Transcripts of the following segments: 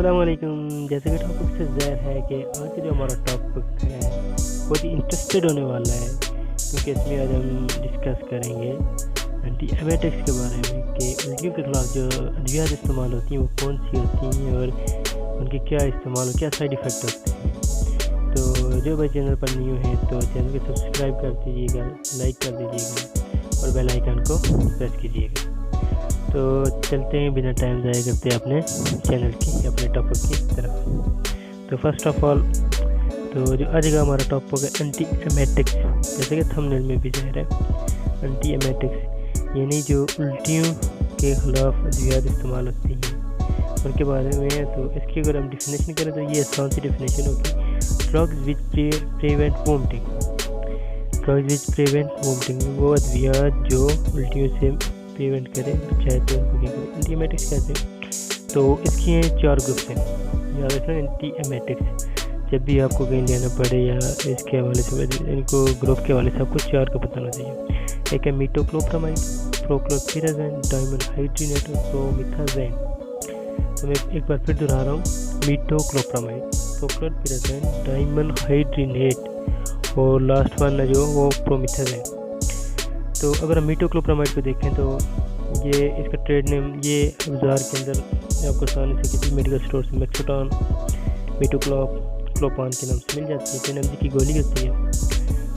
अस्सलामुअलैकुम। जैसे कि टॉपिक से ज़ाहिर है कि आज का जो हमारा टॉपिक है बहुत ही इंटरेस्टेड होने वाला है, क्योंकि इसमें आज हम डिस्कस करेंगे एंटी एमेटिक्स के बारे में कि उल्टियों के खिलाफ जो अद्वियात इस्तेमाल होती हैं वो कौन सी होती हैं और उनके क्या इस्तेमाल और क्या साइड इफ़ेक्ट होते हैं। तो जो भाई चैनल पर न्यू है तो चैनल को सब्सक्राइब कर दीजिएगा, लाइक कर दीजिएगा और बेल आइकन को प्रेस कीजिएगा। तो चलते हैं बिना टाइम ज़ाया करते अपने चैनल की अपने टॉपिक की तरफ। तो फर्स्ट ऑफ ऑल तो जो आज का हमारा टॉपिक है एंटी एमेटिक्स, जैसे कि थंबनेल में भी ज़ाहिर है एंटी एमेटिक्स यानी जो उल्टियों के ख़िलाफ़ अद्वियात इस्तेमाल होती हैं उनके बारे में। तो इसकी अगर हम डिफिनेशन करें तो ये आसान सी डिफिनेशन होगी, drugs which prevent vomiting. Drugs which prevent vomiting वो अद्वियात जो उल्टियों से प्रिवेंट करें, चाहे तो उनको क्या करें, एंटी एमेटिक्स कहते हैं। तो इसकी हैं 4 ग्रुप्स हैं, याद रखना। एंटी एमेटिक्स जब भी आपको कहीं लेना पड़े या इसके हवाले से इनको ग्रुप के हवाले से आपको 4 का बताना चाहिए। एक है मीटोक्लोप्रामाइड, प्रोक्लोरपिराज़ाइन, डायमेथाइड्रिनेट और प्रोमिथाज़ाइन। तो मैं एक बार फिर दोहरा रहा हूँ, मीटोक्लोप्रामाइड, प्रोक्लोरपिराज़ाइन, डायमेथाइड्रिनेट और लास्ट वन है जो वो प्रोमिथाज़ाइन। तो अगर हम मीटोक्लोप्रामाइड को देखें तो ये इसका ट्रेड नेम ये बाज़ार के अंदर आपको आसानी से किसी मेडिकल स्टोर से मैक्सोटान मीटोक्लोपान के नाम से मिल जाती है। 10 mg की गोली होती है।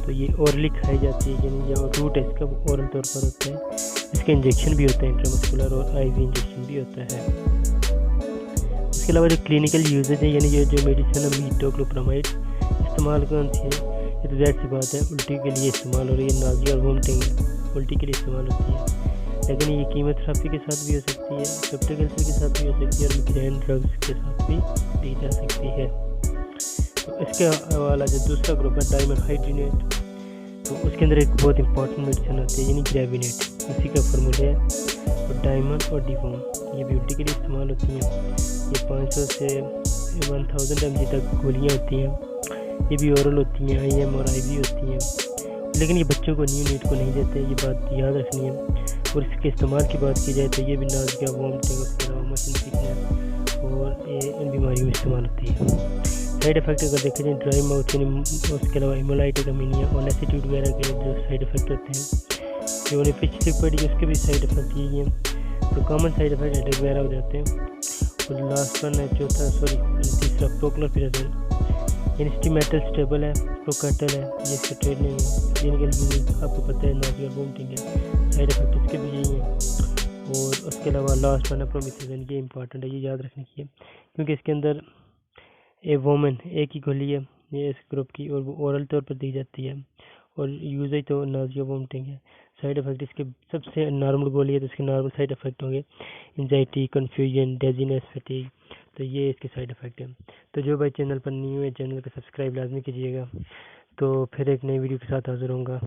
तो ये ओरली खाई जाती है, यानी जो रूट है इसका ओरल तौर पर होता है। इसके इंजेक्शन भी होते हैं, इंट्रामस्कुलर और आईवी इंजेक्शन भी होता है। इसके अलावा जो क्लिनिकल यूजेज है, यानी जो मेडिसिन है मीटोक्लोप्रामाइड इस्तेमाल कौन सी है, ये तो ज़ाहिर सी बात है उल्टी के लिए इस्तेमाल हो रही है। नाज़िया और वोमिटिंग उल्टी के लिए इस्तेमाल होती है, लेकिन ये कीमोथेरेपी के साथ भी हो सकती है, पेप्टिक अल्सर के साथ भी हो सकती है और मिग्रेन ड्रग्स के साथ भी दी जा सकती है। तो इसके वाला जो दूसरा ग्रुप है डायमेथाइड्रिनेट, तो उसके अंदर एक बहुत इंपॉर्टेंट मेडिसिन होती है यानी ग्रेविनेट, उसी का फार्मूला है। और डायमंड और डिवोन ये भी उल्टी के लिए इस्तेमाल होती हैं। ये 500 से 1000 mg तक गोलियाँ होती हैं। ये भी ओरल होती हैं, IM और IV होती हैं, लेकिन ये बच्चों को नीट को नहीं देते, ये बात याद रखनी है। और इसके इस्तेमाल की बात की जाए तो ये भी नाज़िया, वोमिटिंग, उसके अलावा मोशन सिकनेस और ये इन बीमारियों में इस्तेमाल होती है। साइड इफ़ेक्ट अगर देखें जाए ड्राई माउथ, उसके अलावा इमोलाइटिक अमीनिया और लैसिट्यूड वगैरह के जो साइड इफ़ेक्ट होते हैं, जो फिश लिक्विड उसके भी साइड इफ़ेक्ट यही हैं। तो कॉमन साइड इफ़ेक्ट हेडेक वगैरह हो जाते हैं। और लास्ट वन है तीसरा प्रोक्लोरपिराज़ाइन, इंस्टीमेटल स्टेबल है, प्रोकैटल है, ये इसका ट्रेड नेम है। क्लिनिकल यूजेज आपको पता है, नाज़िया और वोमिटिंग है, साइड इफेक्ट इसके भी यही हैं। और उसके अलावा लास्ट वन है प्रोमिथाज़ाइन, ये इंपॉर्टेंट है, ये याद रखने की है, क्योंकि इसके अंदर ए वोमेन एक ही गोली है ये इस ग्रुप की, और वो ओरल तौर पर दी जाती है और यूजेज तो नाज़िया वोमिटिंग है। साइड इफेक्ट इसके सबसे नॉर्मल गोली है तो इसके नॉर्मल साइड इफेक्ट होंगे एंजाइटी, कन्फ्यूजन, डेजीनेस, फटीग। तो ये इसके साइड इफ़ेक्ट है। तो जो भाई चैनल पर न्यू है चैनल को सब्सक्राइब लाजमी कीजिएगा। तो फिर एक नई वीडियो के साथ हाजिर होऊंगा।